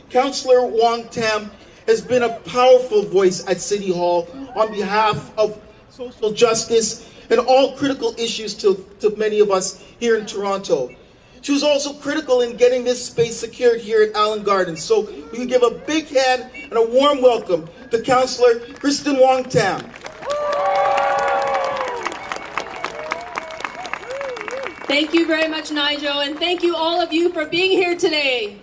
Councillor Wong Tam has been a powerful voice at City Hall on behalf of social justice and all critical issues to many of us here in Toronto. She was also critical in getting this space secured here at Allen Gardens. So we can give a big hand and a warm welcome to Councillor Krystyn Wong Tam. Thank you very much, Nigel, and thank you all of you for being here today.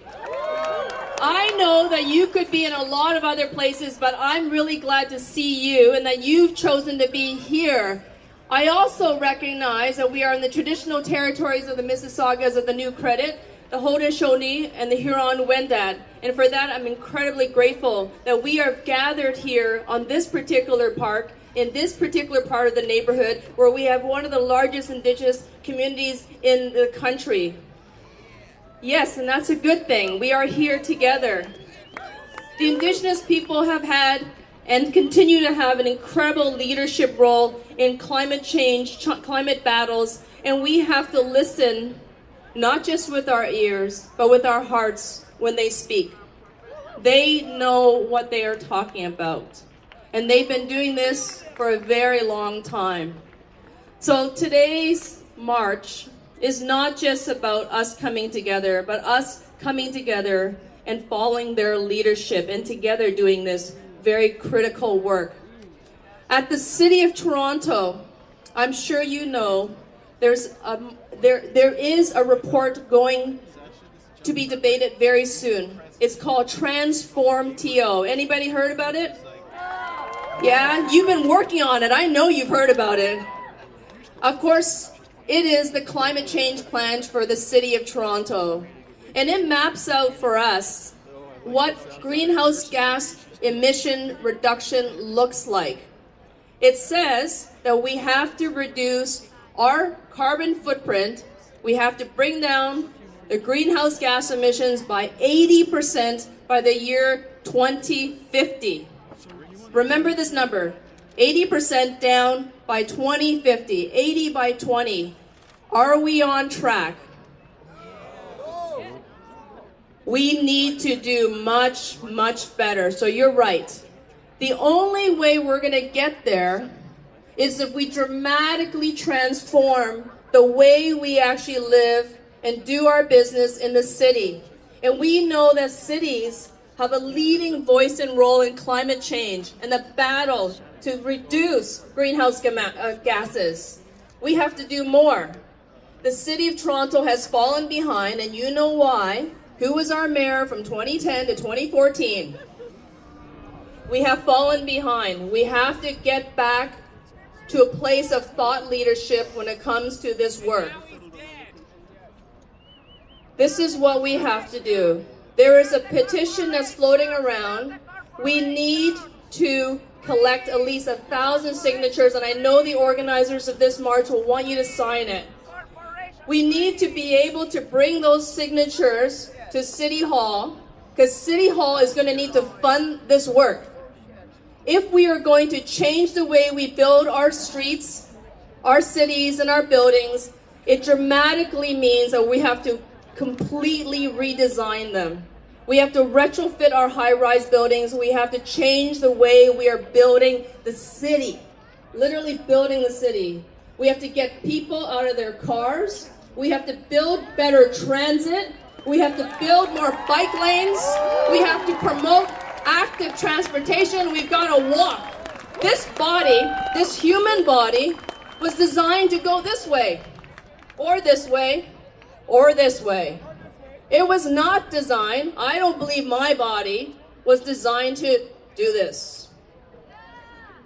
I know that you could be in a lot of other places, but I'm really glad to see you and that you've chosen to be here. I also recognize that we are in the traditional territories of the Mississaugas of the New Credit, the Haudenosaunee, and the Huron-Wendat. And for that, I'm incredibly grateful that we are gathered here on this particular park, in this particular part of the neighborhood, where we have one of the largest Indigenous communities in the country. Yes, and that's a good thing. We are here together. The Indigenous people have had and continue to have an incredible leadership role in climate change, climate battles, and we have to listen, not just with our ears, but with our hearts when they speak. They know what they are talking about, and they've been doing this for a very long time. So today's march is not just about us coming together, but us coming together and following their leadership and together doing this very critical work. At the City of Toronto, I'm sure you know, there is a report going to be debated very soon. It's called Transform TO. Anybody heard about it? Yeah, you've been working on it. I know you've heard about it. Of course, it is the climate change plan for the City of Toronto. And it maps out for us what greenhouse gas emission reduction looks like. It says that we have to reduce our carbon footprint. We have to bring down the greenhouse gas emissions by 80% by the year 2050. Remember this number, 80% down by 2050, 80 by 20. Are we on track? We need to do much, much better. So you're right. The only way we're going to get there is if we dramatically transform the way we actually live and do our business in the city. And we know that cities have a leading voice and role in climate change and the battle to reduce greenhouse gases. We have to do more. The City of Toronto has fallen behind, and you know why. Who was our mayor from 2010 to 2014? We have fallen behind. We have to get back to a place of thought leadership when it comes to this work. This is what we have to do. There is a petition that's floating around. We need to collect at least 1,000 signatures, and I know the organizers of this march will want you to sign it. We need to be able to bring those signatures to City Hall, because City Hall is going to need to fund this work. If we are going to change the way we build our streets, our cities, and our buildings, it dramatically means that we have to completely redesign them. We have to retrofit our high-rise buildings. We have to change the way we are building the city, literally building the city. We have to get people out of their cars. We have to build better transit. We have to build more bike lanes. We have to promote active transportation. We've got to walk. This body, this human body, was designed to go this way, or this way, or this way. It was not designed, I don't believe my body was designed to do this.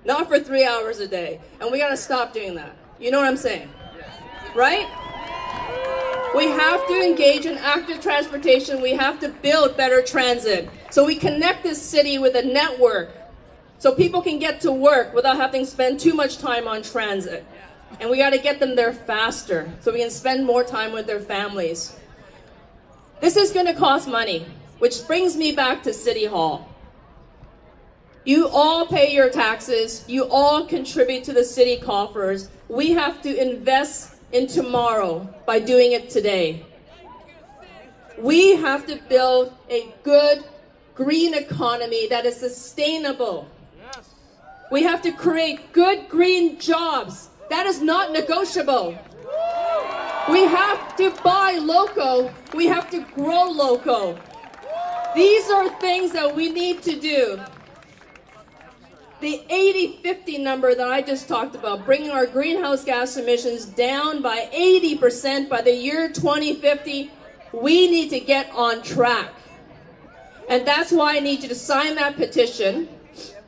Not for 3 hours a day. And we got to stop doing that. You know what I'm saying? Right? We have to engage in active transportation. We have to build better transit. So we connect this city with a network so people can get to work without having to spend too much time on transit. And we got to get them there faster so we can spend more time with their families. This is going to cost money, which brings me back to City Hall. You all pay your taxes. You all contribute to the city coffers. We have to invest in tomorrow by doing it today. We have to build a good green economy that is sustainable. We have to create good green jobs. That is not negotiable. We have to buy local. We have to grow local. These are things that we need to do. The 80-50 number that I just talked about, bringing our greenhouse gas emissions down by 80% by the year 2050, we need to get on track. And that's why I need you to sign that petition,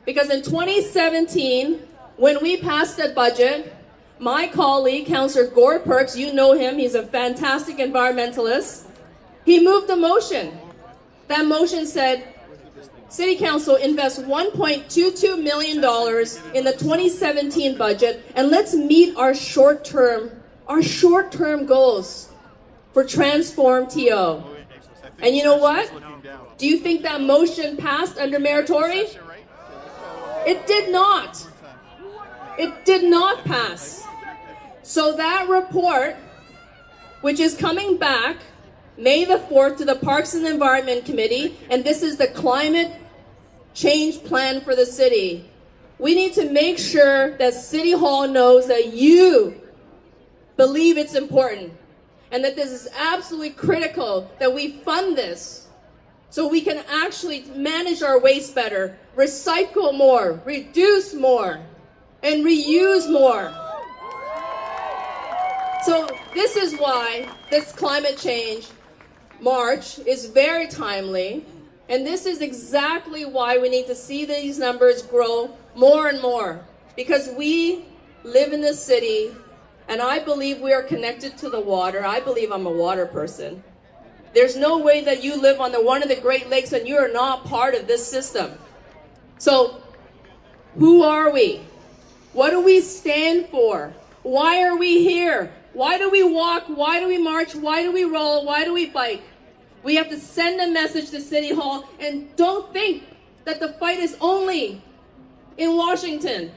because in 2017, when we passed the budget, my colleague, Councillor Gord Perks, you know him, he's a fantastic environmentalist, he moved a motion. That motion said, City Council invest $1.22 million in the 2017 budget, and let's meet our short-term goals for Transform TO. And you know what? Do you think that motion passed under Meritory? It did not. It did not pass. So that report, which is coming back May the 4th to the Parks and Environment Committee, and this is the climate change plan for the city. We need to make sure that City Hall knows that you believe it's important and that this is absolutely critical that we fund this so we can actually manage our waste better, recycle more, reduce more, and reuse more. So this is why this climate change march is very timely, and this is exactly why we need to see these numbers grow more and more, because we live in this city, and I believe we are connected to the water. I believe I'm a water person. There's no way that you live on one of the Great Lakes and you are not part of this system. So, who are we? What do we stand for? Why are we here? Why do we walk? Why do we march? Why do we roll? Why do we bike? We have to send a message to City Hall, and don't think that the fight is only in Washington.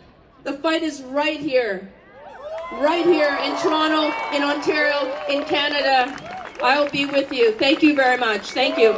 The fight is right here in Toronto, in Ontario, in Canada. I'll be with you. Thank you very much. Thank you.